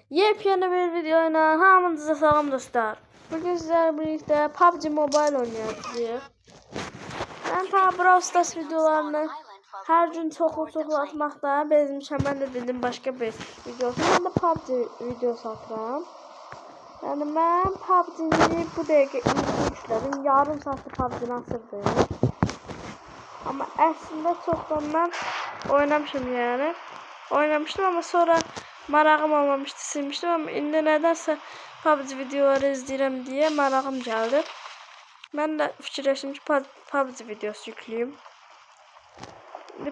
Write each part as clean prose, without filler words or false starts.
Yepyeni bir videoyla hamınıza salam dostlar. Bugün sizlerle birlikte PUBG Mobile oynayacağız. Ben ta Brawl Stars videolarını her gün çoxlu atmaqda bezmişəm. Ben de dedim başka bir video. Ben de PUBG videosu atıram. Yani ben PUBG'ni bu dəqiqə yüklədim. Yarım saatdə PUBG'ni atırdım. Ama aslında çoxdan oynamışım yani. Oynamıştım ama sonra marağım olmamıştı, silmiştim ama indi nədənsə PUBG videoları izləyirəm diye marağım geldi. Ben de fikirləşdim ki PUBG videosu yükləyim.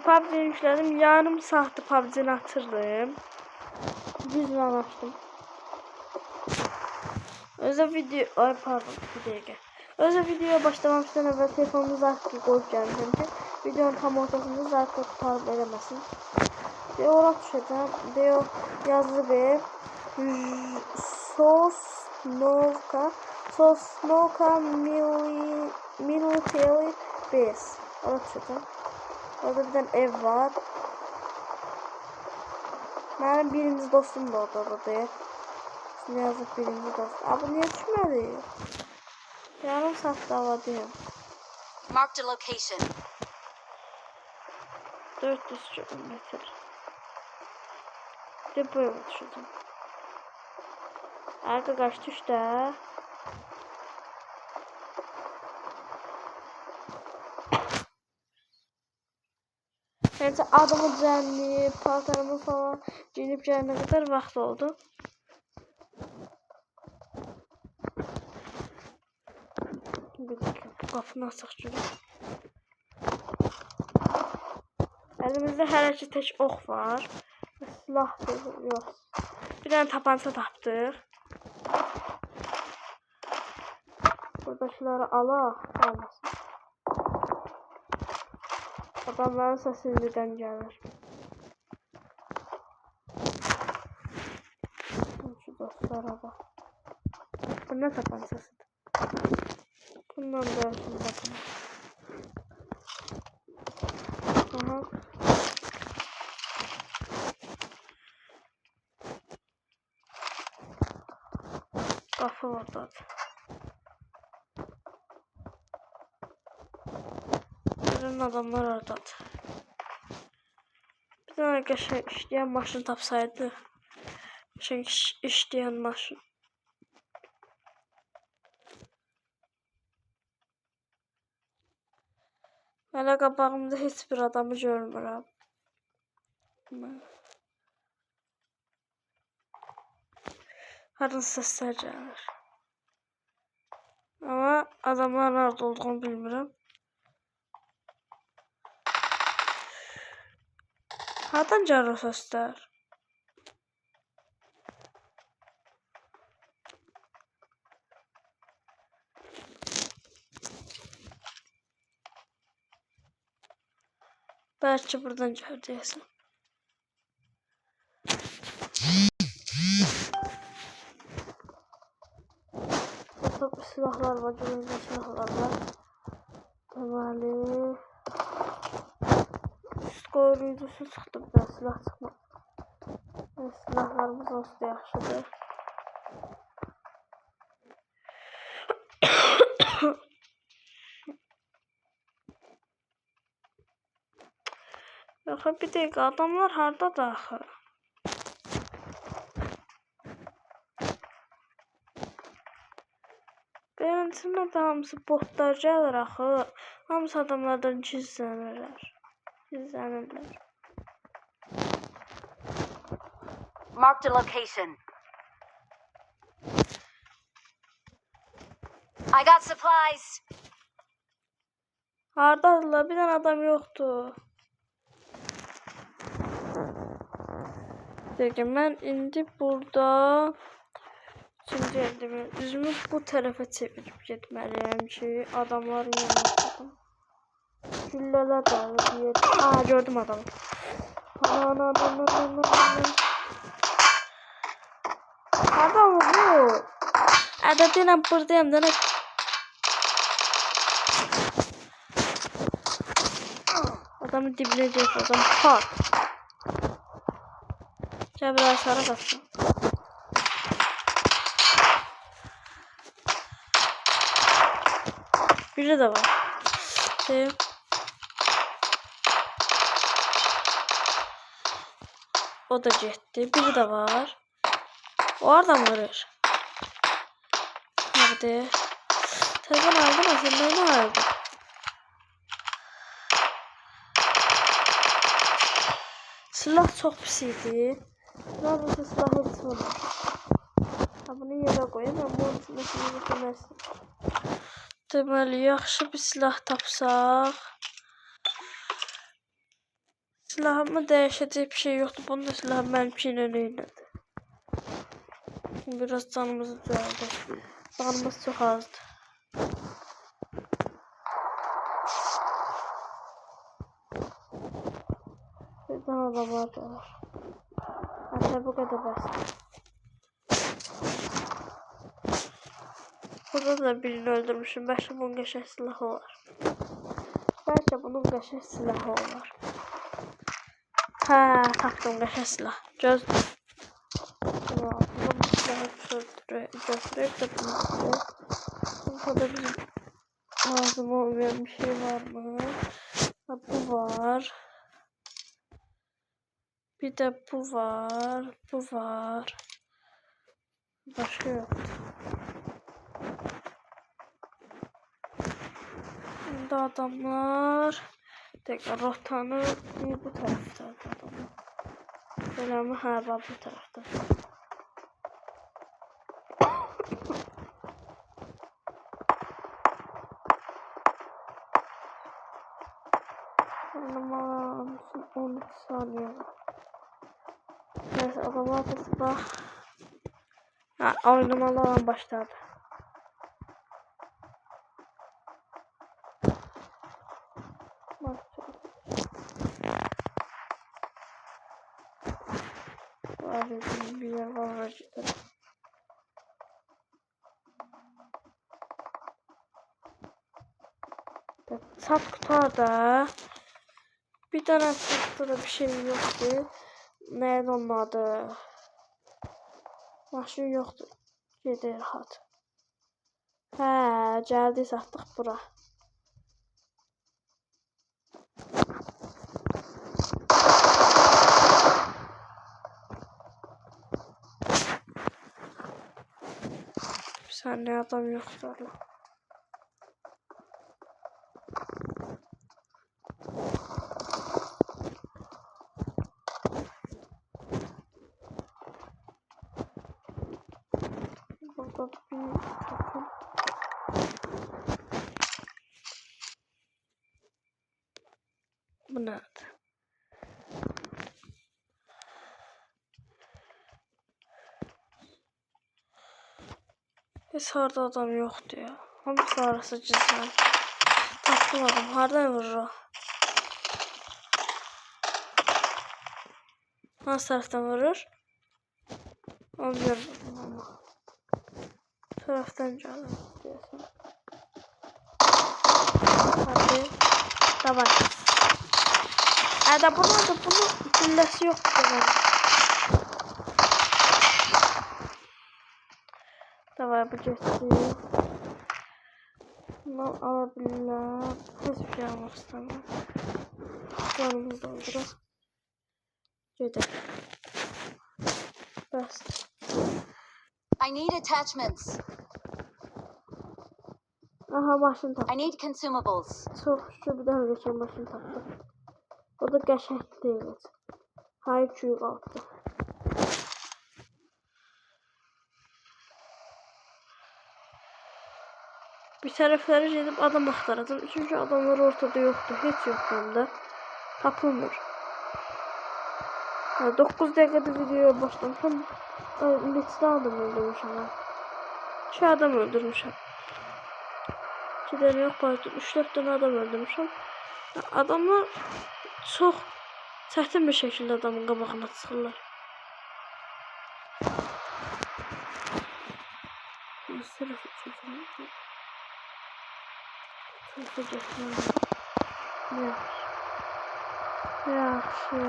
PUBG yüklədim. Yarım saatdə PUBG'ni atırdım. 100 man açtım. Özel video... Ay pardon, bir dəqiqə. Özel videoya başlamışdan əvvəl telefonumu zarfı qoyub gəlmişəm ki, videonun tam ortasında zarfı tutarıb eləməsin. Deyə ora düşəcəm. Deyə yazılı bir Sosnovka Military Base. Ora düşəcəm. Orada bir dənə ev var. Mənim birinci dostum da orada deyir. Ne yazık birinci dost. Abi niye düşmedi? Yarım saat davadayım. Marked a location. 400 kilometre. De bu yola düşeceğim. Arka kaç düştü? Neyse adamı düzenleyip paltarımı falan giyinip gelene kadar vaxt oldu. Bir dakika, qapını açıq görək. Elimizdə hələ ki tək ox var. Silah yox. Bir dənə tapança tapdıq. Buradakiləri alaq. Almasın. Adamların səsi indidən gəlir. Şu dostlara bax. Bu nə tapançasıdır? Bundan da şimdi bakın. Aha. Qapı oradadır. Görün adamlar oradadır. Bir tane qəşəng işləyən maşın tapsaydı. Qəşəng işləyən maşın. Hələ qabağımda heç bir adamı görmürəm. Hardan səslər gəlir. Amma adamlar nerede olduğunu bilmirəm. Hardan gəlir o səslər? Belki buradan göreceksin. Burada silahlar var, görünce silahlar var. Deməli üst qoruyucusu çıxdı, bir daha silah çıxmadı. Silahlarımız olsa da yaxşıdır. Yox, bir dəqiqə, adamlar hardadır axı? Benim içimdə də hamısı botlar gəlir axı. Hamısı adamlardan gizlənirlər. Marked a location. I got supplies. Hardadırlar? Bir dənə adam yoxdur. Dəqiqə, mən indi burada ikinci eldivə üzümü bu tərəfə çevirib getməliyəm ki, adamların yanına çıxım. Güllələr dağılır. Aa, gördüm adamı. Ana. Adam bu. Ədədiylə buradayım da. Adamı dibinə deyək, adam pat. Gəl bir aşağı qaçsın. Biri de var. O da getdi. Biri de var. O oradan vurur. Hadi. Telefon aldın mı? Sen ne aldın? Silah çok pis idi. Neredeyse silah hiç vurmuş. Bunu yerə qoyayım. Ben bunun üçün məsələni deməsin. Deməli, yaxşı bir silah tapsaq. Silahımı dəyişəcək bir şey yoxdur. Bunun da silahı mənimki ilə eylədi. Biraz canımızı düzəldi. Canımız çox azdır. Birdən adamlar da var. Hətta bu qədər bəsdir. Burada da birini öldürmüşüm. Bəlkə bunun qəşəng silahı var. Bəlkə bunun qəşəng silahı var. Hə, tapdım qəşəng silah. Gözlə. Bunun silahı götürüb də bunu. Burada bizim lazım olmayan bir şey var mı? Ha, bu var. Bir de bu var. Bu var. Başka yok. Şimdi adamlar tekrar rotanı bu tarafta adamlar. Böyle mi? Ha, bak bu tarafta. Aman 13 saniye var. Neyse adamlar da silah. Ha, oynamalı olan başladı. Abi bir yer var acıda. Sat kutuda bir tane satta da bir şey yoktu. Nerede onun adı? Maşın yoktu. Gedir rahat. Hə, gəldi satdıq bura. Bir saniye adam yoktur. Burada bir takım. Bu nerede? Hiç harda adam yoktu ya. Hamısı arası cizan. Tapdım adam. Hardan vurur o? Hangi taraftan vurur? Onu görmedim ama. Bu taraftan canım diyorsun. Hadi. Tamam. Ada bunun güllesi yok. Tamam bu geçti. Bunu alabilirler. Hiçbir şey almak istemem. Canımız doldurur. Gidelim. Bas. I need attachments. Aha maşın tapdım. I need consumables. Çok şükür bir daha geçen maşın tapdım. O da qəşəng değil. Hayır çuyu kalktı. Bir tərəfləri gedib adam axtaracağım. Çünkü adamlar ortada yoktu. Hiç yok hem de. Tapılmır. 9 dəqiqədə videoya başlamışam. Neçə adam öldürmüşəm ben. 2 adam öldürmüşəm. 2 dənə yox, pardon. 3-4 dənə adam öldürmüşəm. Adamlar çox çətin bir şəkildə adamın qabağına çıxırlar. Sırf içəcəm. Sırf içəcəm. Yaxşı.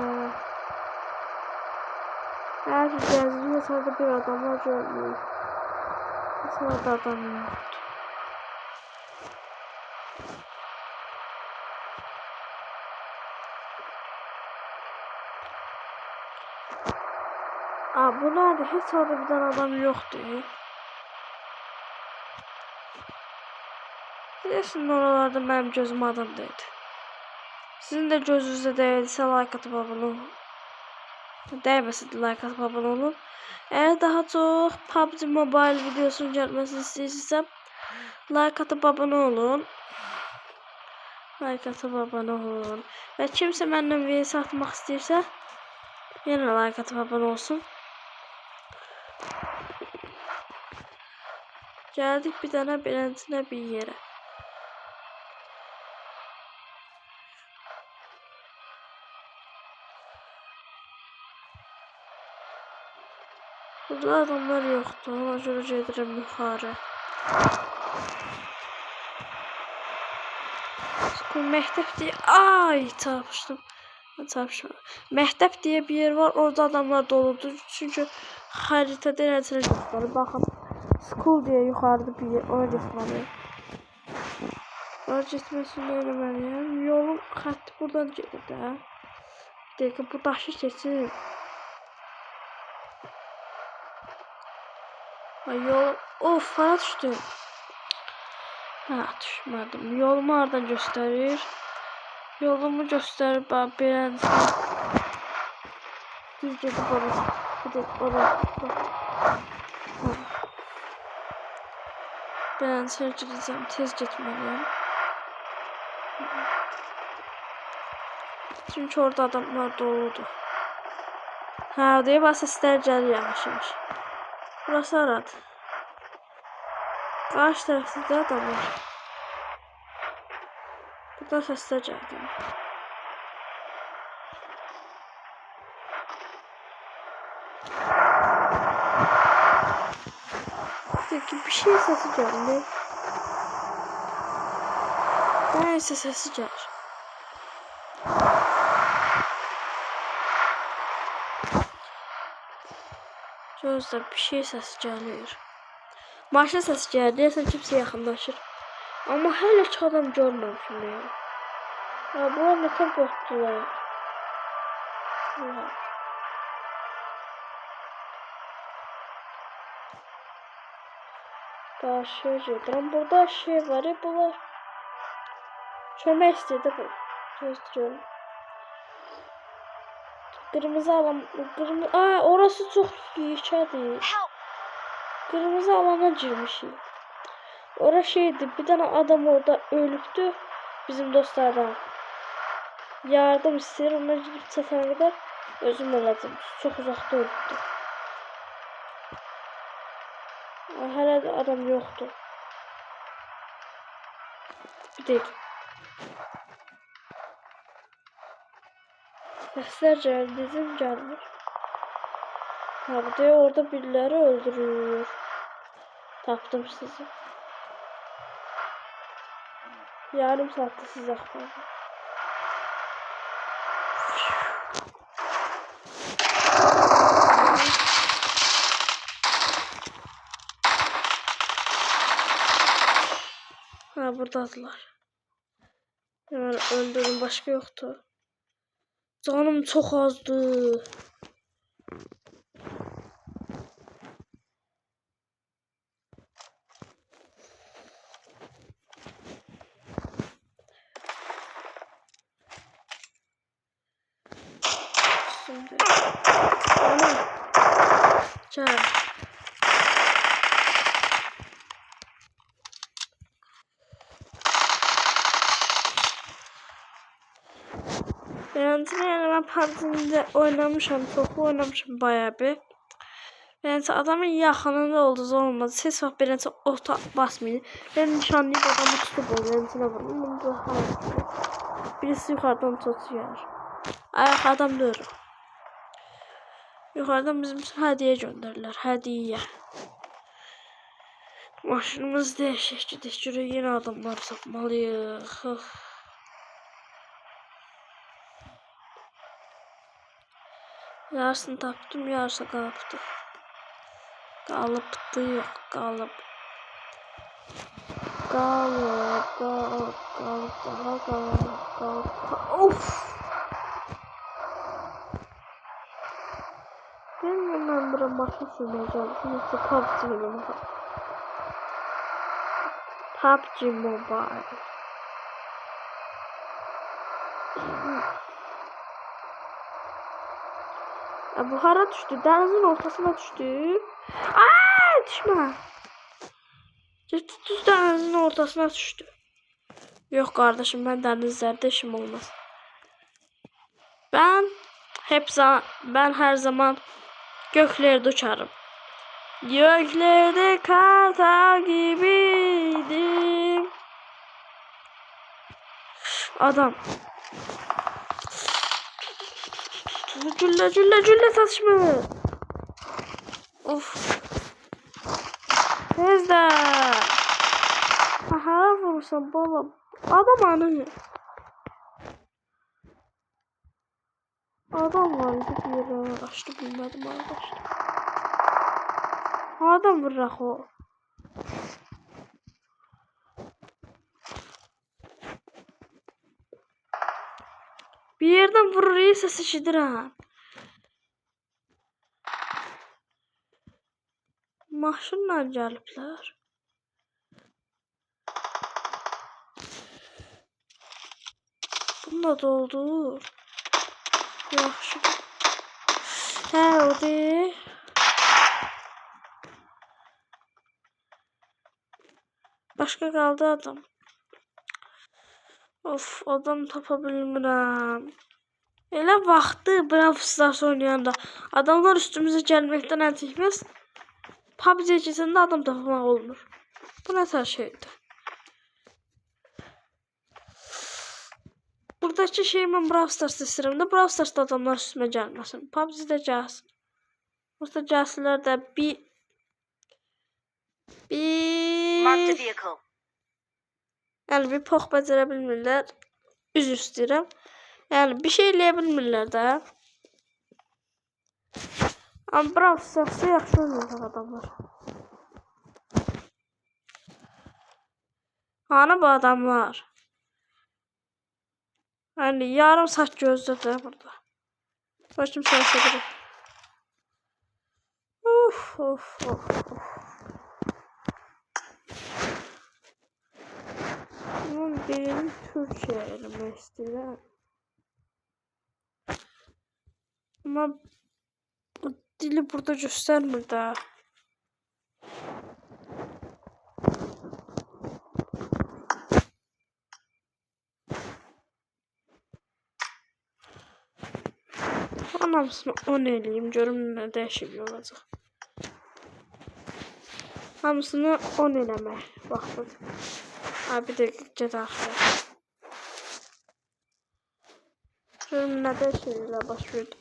Hər gəzdiğimdə sadəcə bir adamlar görmüyor. Sadəcə adam yoxdur. Aa, bu nerede? Hiç orada bir tane adam yoktu. Biliyorsun oralarda benim gözüm adamdaydı. Sizin de gözünüzde değilse like atıp abone olun. Değmesin de like atıp abone olun. Eğer daha çok PUBG Mobile videosunun gelmesini istiyorsanız like atıp abone olun. Like atıp abone olun. Ve kimse benden vs atmak istiyorsa yine like atıp abone olsun. Geldik bir tane beğentisine bir yere. Burada adamlar yoktu. Ona göre gedirəm yuxarı. Məktəb diye... Ay, çarpışdım. Çarpışmadım. Məktəb diye bir yer var. Orada adamlar doludur. Çünkü xəritədə nəticə göstərir. Baxın. School diye yuxarıda bir yer. Ona getməliyim. Ona getməsini öyrənməliyim. Yolun xətti buradan gedir də. Bir dəqiqə, bu daşı keçim. Yol... Of, bana düştü. Ha, düşmedim. Yolumu oradan gösterir. Yolumu gösterip ben beğendim. Düz gidip oraya. Gidip oraya. Beğendim gideceğim. Tez gitmeliyim. Çünkü orada adamlar doludu. Ha, diye bas sesler gelir yavaş yavaş. Burası aradı. Karşı tarafta da adam var. Burada sesler geldi. Peki bir şey sesi geldi. Neyse sesi gelir. Gözde bir şey sesi geliyor. Maşın sesi gelir. Deyəsən kimsə yaxınlaşır. Ama hələ ki adam görməmişim ya. Ya bunlar ne kadar botdular. Karşıya gedirəm. Burada şey var ya, bunlar çömək istedi bu. Gösteriyorum. Kırmızı alan, kırmızı... Aa, orası çok yıkadı. Kırmızı alana girmişim. Orası şeydi, bir tane adam orada ölüptü. Bizim dostlardan. Yardım ister, ona gidip çatana kadar özüm olacağım. Çok uzakta ölüptü. Hala da adam yoktu. Bir dakika. Sesler geldi, dizim gelmiş. Ha, bu da orada birileri öldürüyor. Taptım sizi. Yarım saatte sizi aktardım. Ha, buradadılar. Hemen öldürdüm, başka yoktu. Canım çok azdı. Şimdi. Ana. Gel. Yani ben PUBG'de oynamışım, çok oynamışım bayağı bir. Yani adamın yaxınında olduğu olmadı. Ses vaxt beləncə ota basmayın. Ben nişanlayıp adamı tutup oynamışına vurdum. Bunu da birisi yukarıdan tutuyor. Ayak adam dur. Yukarıdan bizim için hediye gönderirler. Hediye. Maşınımız değişik. Gidik görək yeni adamlar sapmalıyıq. Yarısını tapdım, yarısı qalıbdı. Qalıbdı, yox, qalıb. Qalıb. Of! Ben bura maşın sürmeyeceğim. Yoksa PUBG Mobile. PUBG Mobile. Bu hara düştü? Denizin ortasına düştü. Aa, düşme. Düz denizin ortasına düştü. Yok kardeşim, ben denizlerde işim olmaz. Ben her zaman göklerde uçarım. Göklerde kartal gibiydim. Adam. Cülle saçma. Of. Tezde. Aha, vurursan balam. Adam anı. Adam var bir yere açtı, bilmedim arkadaşlar. Adam vurrak o. Bir yerden vurur, iyi ses işidir ha. Maşınla gəliblər. Bunu da doldur. Yaxşı. Hə, o deyil. Başqa qaldı adam. Of, adam tapa bilmirəm. Elə vaxtı Brawl Stars oynayanda adamlar üstümüzə gəlməkdən əl çəkməz. PUBG keçəndə adam tapmaq olmur. Bu nə tər şeydir? Buradakı şeyi mən Brawl Stars'da istəyirəm də, Brawl Stars'da adamlar üstümə gəlməsin. PUBG'də gəlsin. Burada gəlsilər də Marked a vehicle. Yəni bir pox bacara bilmirlər. Üzr istəyirəm. Yəni bir şey eləyə bilmirlər də. Amma Brawl Stars'da yaxşı oynayacaq adamlar. Hani bu adamlar? Yani yarım saat gözlədi burada. Başım səhəsə. Of. Bunun birini Türkçe eləmək istəyirəm. Ama bu dili burada göstərmir də. Hamısını 10 eləyim, görüm nə dəyişiklik olacaq. Hamısını 10 eləmək vaxtıdır. Bir dəqiqə daxil. Görüm nə dəyişikliklə baş verdi.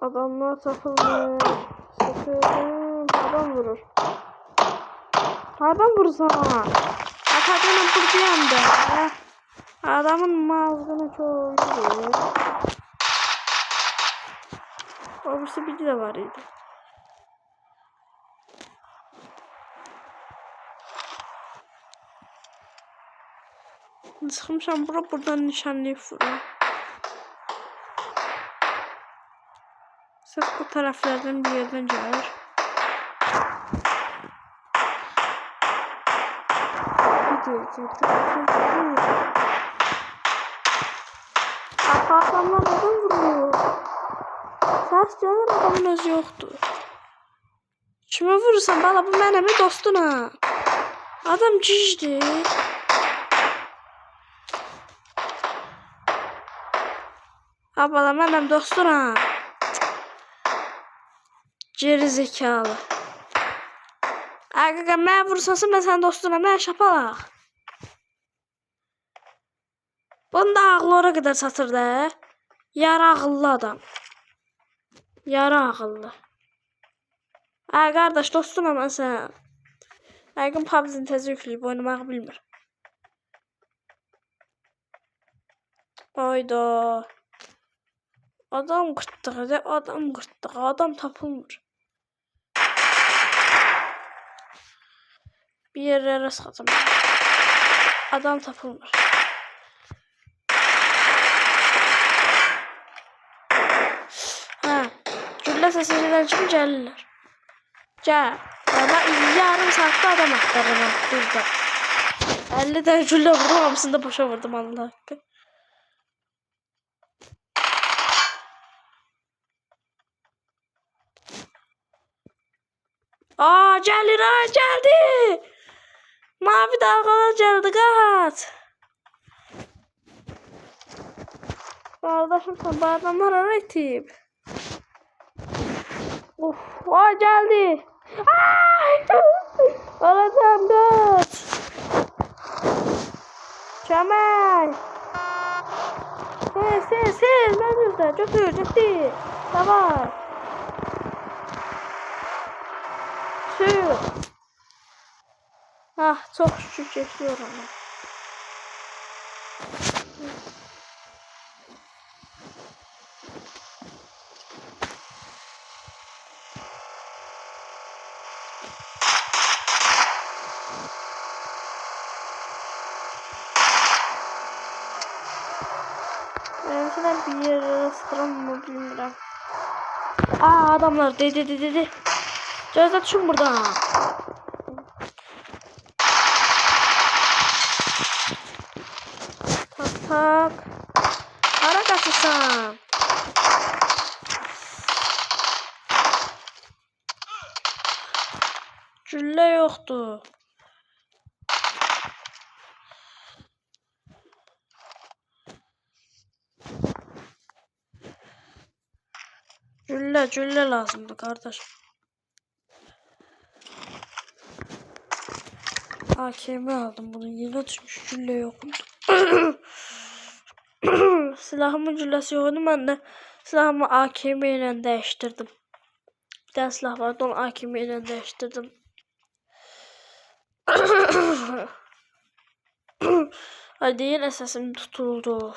Adamlar tapılmış. Sıkıldım. Adam vurur. Adam vursana. Atakanın buradayım da. Adamın mazgını çok iyi. Orası bir de var idi. Sıkmışam buradan nişanlayıp vuruyor. Ses bu taraflardan bir yerden gelir. Adamlar adam vuruyor. Ses gelir, adamın özü yoktu. Kime vurursan bala, bu mənəmi dostuna. Adam cicdi. Ha bala, mənəm dostuna. Geri zekalı. Qaqa, mən vursansın, mən sən dostuna, mən şapalaq. Bunun da ağlı ora qədər çatır da. Yarı ağıllı adam. Yarı ağıllı. Qardaş, dostuna mən sən. Yəqin PUBG-ni təzə yükləyib oynamağı bilmir. Ayda. Adam qırtdığı, adam tapılmır. Bir yerlərə sıxacam. Adam tapılmır. Ha. Güllə səsindən kimi gəlirlər. Gəl. Ben yarım saatte adam aktarırım burada. 50 tane güllə vurdum, hamısını da boşa vurdum Allah haqqı. Aa, gəlir, gəldi. Mavi dalgalar gəldi, qaç. Qardaşım, sen bu adamlar ara itib. Of, aa, gəldi. Alacağım, qaç. Kemal. Sen, ben yüzde, götür, ciddi. Tamam. Sür. Ah, çok şükür geçiyorum. Ben bir yere sıkıram mı bilmiyorum. Aa, adamlar dedi. Gözde düşün buradan. Tak. Hara kaçırsan? Güllə yoxdur. Güllə lazımdı kardeş. AKM aldım, bunu yine düşmüş, güllə yoxdur. Silahımın gülləsi yoxdu, mən də silahımı AKM ilə dəyişdirdim. Bir tane silah vardı, onu AKM ilə dəyişdirdim. Hadi yine sesim tutuldu.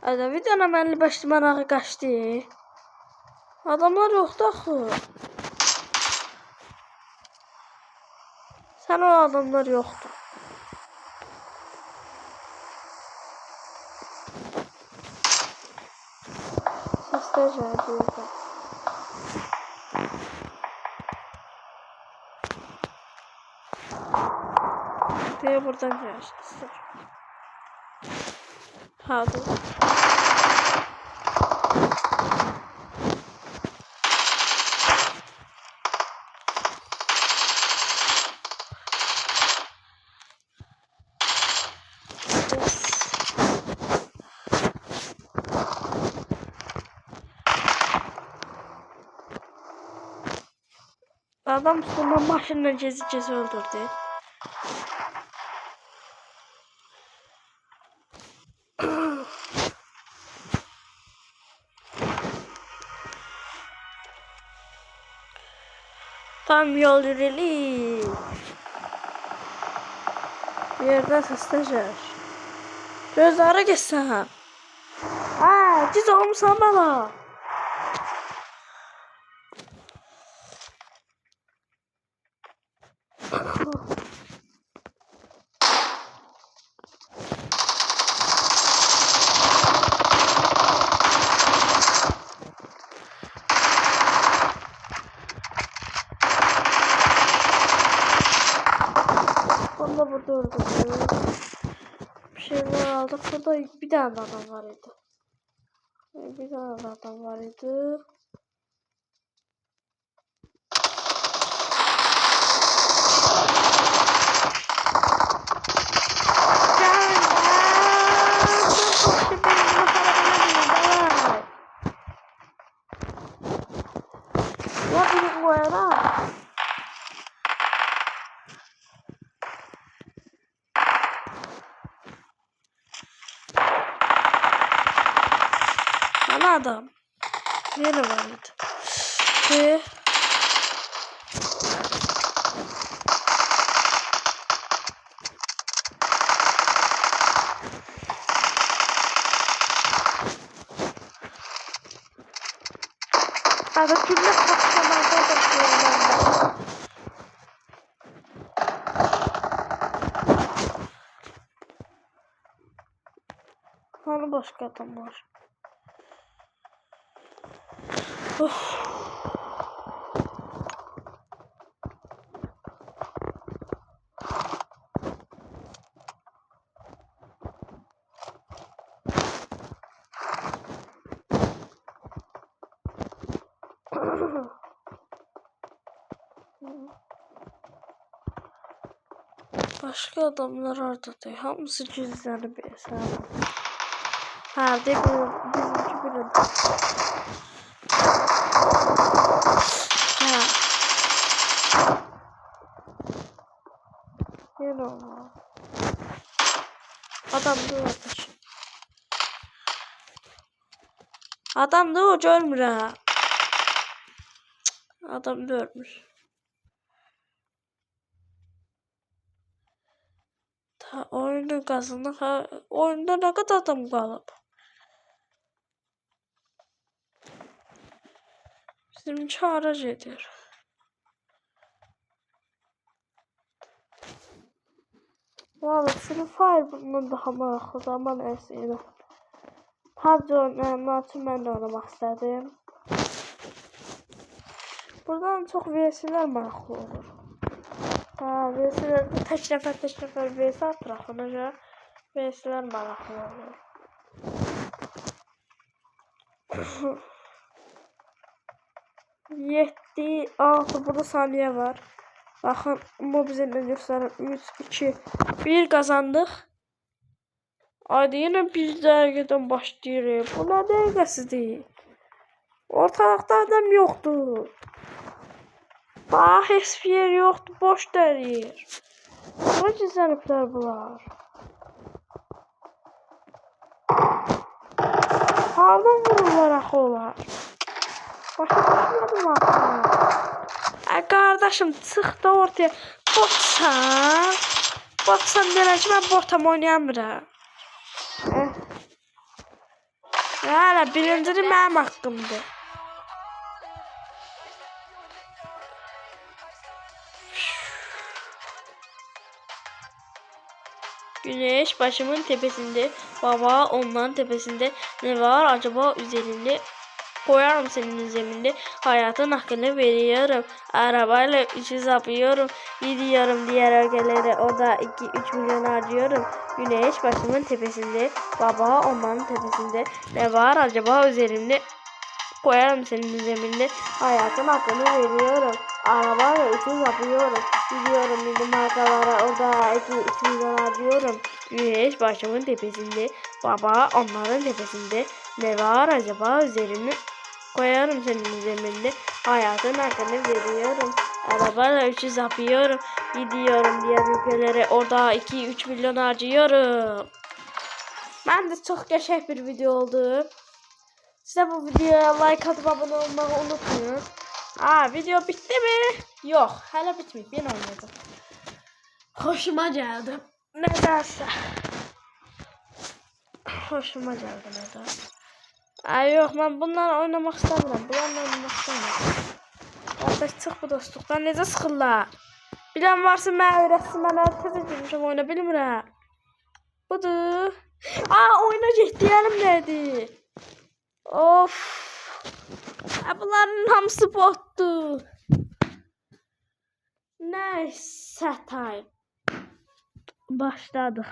Hadi videona mənli başlı marağı qaçdı. Adamlar yoxdu axı. Sən o adamlar yoxdur. Səslər gəldi. Diye buradan gəlsin. Hadi. Adam üstünden maşınla gezi öldürdü. Tam yol yürüyeli. Bir yerden sesler. Gözleri geçsen. Aa, giz olmuşsan bana. Onda burada öldürdük. Bir şeyler aldık. Burada bir tane adam var idi. Bir tane adam var idi. Adam. Yine vardı. Başlamada da kullanılır. Hani başka adam var. Of. Başka adamlar orada değil. Hamısı cüzdanı bir hesabı. Ha, de bizimki bir ha. Yine olmaz. Adam da ölmüş. Adam da o ölmür ha. Adam da ölmüş. Ta oyunu kazandı. Ha, oyunda ne kadar adam kalıb? Bizim çağrıcı ediyor. Valla Free Fire bundan daha maraqlı zaman əsiyyə. PUBG oynayanlar üçün mən də oynamaq istədim. Buradan çox VS-lər maraqlı olur. Ha, VS-lərdə tək nəfər VS atıraq, ona görə VS-lər maraqlı olur. Yedi, 6 burada saniyə var. Baxın, mobizindən göstərim. 3, 2, 1 qazandıq. Haydi yine bir dəqiqədən başlayırıq. Bu nə dəqiqəsidir? Ortalıqda adam yoxdur. Bax, heç bir yer yoxdur, boş dərir. Nə gizləniblər bunlar? Hardan vururlar axı olar? Başa düşmədim axı. Qardaşım, çıx da ortaya. Botsan. Botsan deyirəm ki, mən botam oynayamıram. Hala birincili mənim haqqımdır. Güneş başımın tepesinde, baba onların tepesinde. Ne var acaba üzerinde? Koyarım senin zeminde, hayatın hakkını veriyorum. Arabayla işi yapıyorum, gidiyorum diğer ülkelere, o da 2-3 milyon harcıyorum. Güneş başımın tepesinde, baba onların tepesinde. Ne var acaba üzerimde? Koyarım senin zeminde, hayatın hakkını veriyorum. Arabayla işi yapıyorum, gidiyorum milli markalara, o da 2-3 milyon harcıyorum. Güneş başımın tepesinde, baba onların tepesinde. Ne var acaba üzerimde? Koyarım senin zeminde, hayatın hakkını veriyorum. Arabayla 300 yapıyorum, gidiyorum diğer ülkelere, orada 2-3 milyon harcıyorum. Ben de çok geçer bir video oldu. Size bu videoya like atıp abone olmayı unutmayın. Video bitti mi? Yok, hala bitmedi. Ben oynadım. Hoşuma geldi. Nedense. Hoşuma geldi nedense. Yok, ben bunlarla oynamak istemiyorum. Bunlarla oynamak istemiyorum. Kardeş, çıx bu dostluqdan. Necə sıxırlar? Bilən varsa mənə öyrətsin. Mən təzə girmişəm, oyna bilmirəm. Budur. Oyuna getdiyəlim nədir? Of. Bunların hamısı botdur. Neyse, time. Başladık.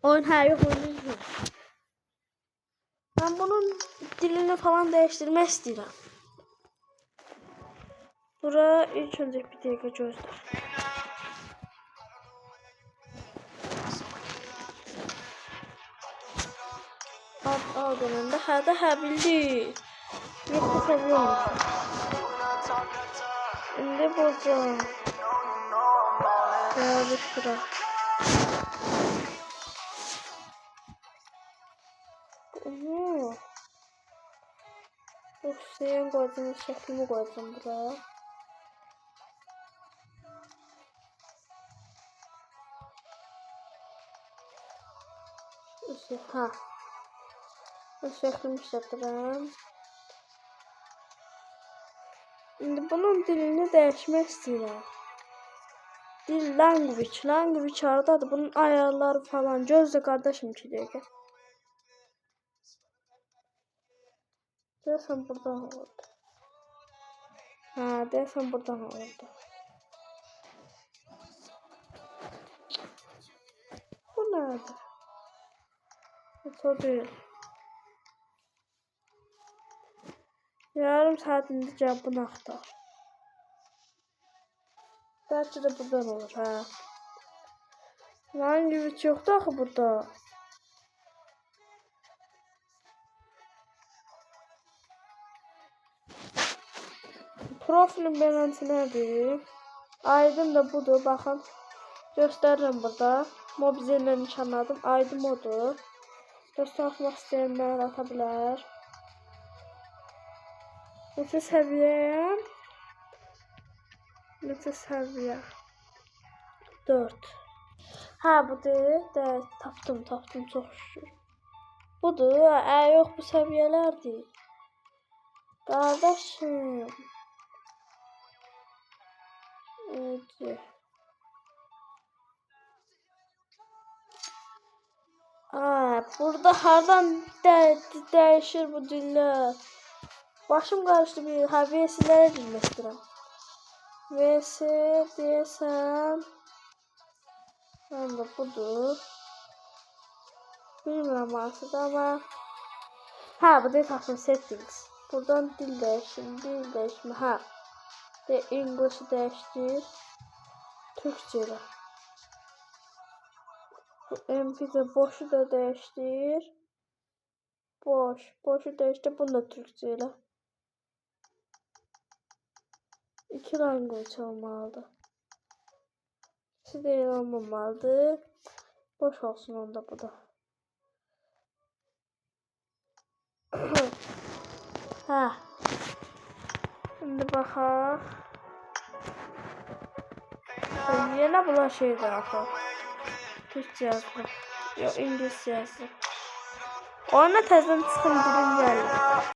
Oyun yok, oyun. Ben bunun dilini falan değiştirmek istiyorum. Bura ilk önce bir dakika gözler. Al dönəndə hə bildi. 7 seviyə olmuşum. İndi bulacağım. Gəldik bura. Hüseyin qoyacağım, şəklimi qoyacağım bura. Ha. Şəklimi işlədirəm. İndi bunun dilini dəyişmək istəyirəm. Dil language hardadır? Bunun ayarları falan. Gözlə qardaşım 2 dəqiqə. Deyəsən buradan olurdu. Hə, deyəsən buradan olurdu. Bu nədir? Bu değil. Yarım saat indi gəl bunu axtar. Bəlkə də buradan olur, hə. Language yoxdur axı burada. Profilim beləncə nədir? Aydım da budur, baxın. Göstərirəm burada. Mobizellə nişanladım. Aydım odur. Göstərmək istəyənlər ata bilər. Neçə səviyyəyəm? Neçə səviyyə? 4. Hə, budur. Tapdım, çox şükür. Budur. Yox, bu səviyyələrdir. Qardaşım. Burada hardan dəyişir bu dillər? Başım qarışdı bir. Ha, VS-lərə girmək istəyirəm. VS deyəsəm. Həm də budur. Bilmirəm hansıdır amma. Hə, bu da tapın settings. Buradan dil dəyişmə. Hə. English'i dəyişdir. Türkçə ilə. Bu MP-də boşu da dəyişdir. Boşu dəyişdir. Bunu da Türkçə ilə. 2 language olmalıdır. İkisi deyil olmamalıdır. Boş olsun onda bu da. Hə. Şimdi baxaq. Yenə bunlar şeydir axı. Türkçə yazılıb. Yox, İngiliscə yazılıb. Oyuna təzədən çıxın dilim gəlir.